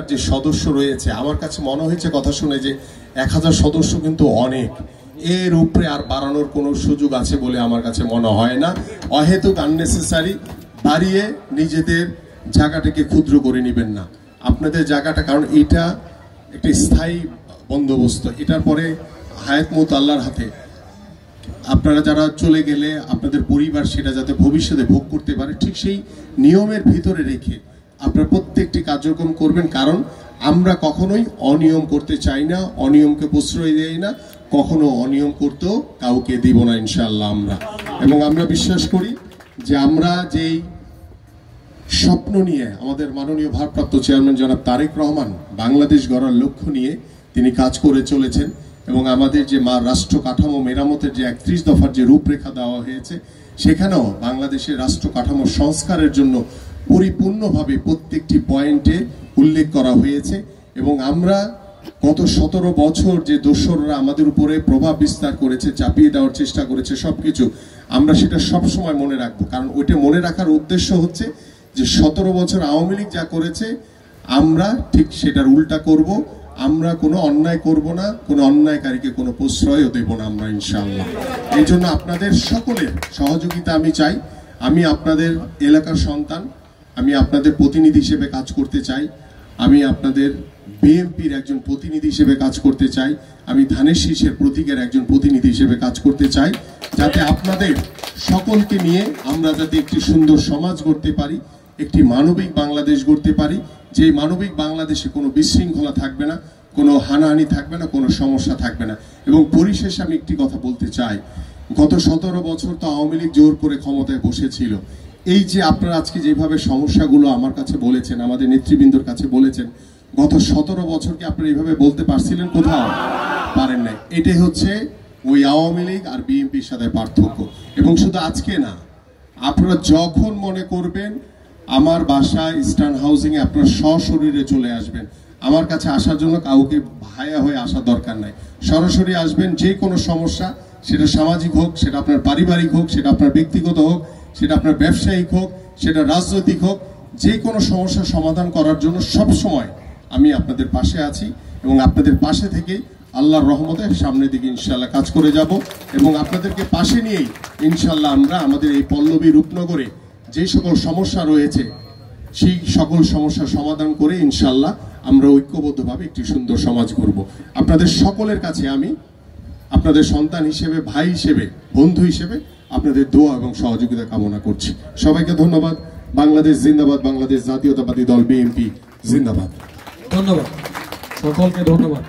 যে সদস্য রয়েছে আমার কাছে মনে হয়েছে কথা শুনে যে 1000 সদস্য কিন্তু অনেক, এর উপরে আর বাড়ানোর কোনো সুযোগ আছে বলে আমার কাছে মনে হয় না। অহেতুক আননেসেসারি বাড়িয়ে নিজেদের জায়গাটাকে ক্ষুদ্র করে নেবেন না, আপনাদের জায়গাটা, কারণ এটা একটা স্থায়ী বন্দোবস্ত, এটার পরে হায়াত মউত আল্লাহর হাতে। আপনারা যারা চলে গেলে আপনাদের পরিবার সেটা যাতে ভবিষ্যতে ভোগ করতে পারে ঠিক সেই নিয়মের ভিতরে রেখে আপনারা প্রত্যেকটি কার্যক্রম করবেন, কারণ আমরা কখনোই অনিয়ম করতে চাই না, অনিয়মকে প্রশ্রয় দেই না, কখনো অনিয়ম করতেও কাউকে দিব না ইনশাআল্লাহ আমরা। এবং আমরা বিশ্বাস করি যে আমরা যেই স্বপ্ন নিয়ে আমাদের মাননীয় ভারপ্রাপ্ত চেয়ারম্যান জনাব তারেক রহমান বাংলাদেশ গড়ার লক্ষ্য নিয়ে তিনি কাজ করে চলেছেন, এবং আমাদের যে রাষ্ট্র কাঠামো মেরামতের যে 31 দফার যে রূপরেখা দেওয়া হয়েছে সেখানেও বাংলাদেশের রাষ্ট্র কাঠামো সংস্কারের জন্য পরিপূর্ণভাবে প্রত্যেকটি পয়েন্টে উল্লেখ করা হয়েছে। এবং আমরা গত 17 বছর যে দোসররা আমাদের উপরে প্রভাব বিস্তার করেছে, চাপিয়ে দেওয়ার চেষ্টা করেছে সবকিছু, আমরা সেটা সবসময় মনে রাখবো, কারণ ওইটা মনে রাখার উদ্দেশ্য হচ্ছে যে 17 বছর আওয়ামী লীগ যা করেছে আমরা ঠিক সেটার উল্টা করব, আমরা কোনো অন্যায় করব না, কোনো অন্যায়কারীকে কোনো প্রশ্রয়ও দেব না আমরা ইনশাআল্লাহ। এই জন্য আপনাদের সকলের সহযোগিতা আমি চাই। আমি আপনাদের এলাকার সন্তান, আমি আপনাদের প্রতিনিধি হিসেবে কাজ করতে চাই, আমি আপনাদের বিএনপির একজন প্রতিনিধি হিসেবে কাজ করতে চাই, আমি ধানের শীষের প্রতীকের একজন প্রতিনিধি হিসেবে কাজ করতে চাই, যাতে আপনাদের সকলকে নিয়ে আমরা যাতে একটি সুন্দর সমাজ গড়তে পারি, একটি মানবিক বাংলাদেশ গড়তে পারি, যে মানবিক বাংলাদেশে কোনো বিশৃঙ্খলা থাকবে না, কোনো হানাহানি থাকবে না, কোনো সমস্যা থাকবে না। এবং পরিশেষে আমি একটি কথা বলতে চাই, গত 17 বছর তো আওয়ামী লীগ জোর করে ক্ষমতায় বসেছিল। এই যে আপনারা আজকে যেভাবে সমস্যাগুলো আমার কাছে বলেছেন, আমাদের নেতৃবৃন্দর কাছে বলেছেন, গত 17 বছরকে আপনারা এইভাবে বলতে পারছিলেন? কোথাও পারেন নাই। এটাই হচ্ছে ওই আওয়ামী লীগ আর বিএনপির সাথে পার্থক্য। এবং শুধু আজকে না, আপনারা যখন মনে করবেন আমার বাসায় ইস্টার্ন হাউজিং এ আপনারা সশরীরে চলে আসবেন, আমার কাছে আসার জন্য কাউকে ভায়া হয়ে আসার দরকার নাই, সরাসরি আসবেন। যে কোনো সমস্যা, সেটা সামাজিক হোক, সেটা আপনার পারিবারিক হোক, সেটা আপনার ব্যক্তিগত হোক, সেটা আপনার ব্যবসায়িক হোক, সেটা রাজনৈতিক হোক, যে কোনো সমস্যার সমাধান করার জন্য সব সময় আমি আপনাদের পাশে আছি। এবং আপনাদের পাশে থেকে আল্লাহর রহমতে সামনের দিকে ইনশাআল্লাহ কাজ করে যাব। এবং আপনাদেরকে পাশে নিয়েই ইনশাআল্লাহ আমরা আমাদের এই পল্লবী রূপনগরে যে সকল সমস্যা রয়েছে সেই সকল সমস্যার সমাধান করে ইনশাআল্লাহ আমরা ঐক্যবদ্ধভাবে একটি সুন্দর সমাজ করব। আপনাদের সকলের কাছে আমি আপনাদের সন্তান হিসেবে, ভাই হিসেবে, বন্ধু হিসেবে আপনাদের দোয়া এবং সহযোগিতা কামনা করছি। সবাইকে ধন্যবাদ। বাংলাদেশ জিন্দাবাদ, বাংলাদেশ জাতীয়তাবাদী দল বিএনপি জিন্দাবাদ। ধন্যবাদ, সকলকে ধন্যবাদ।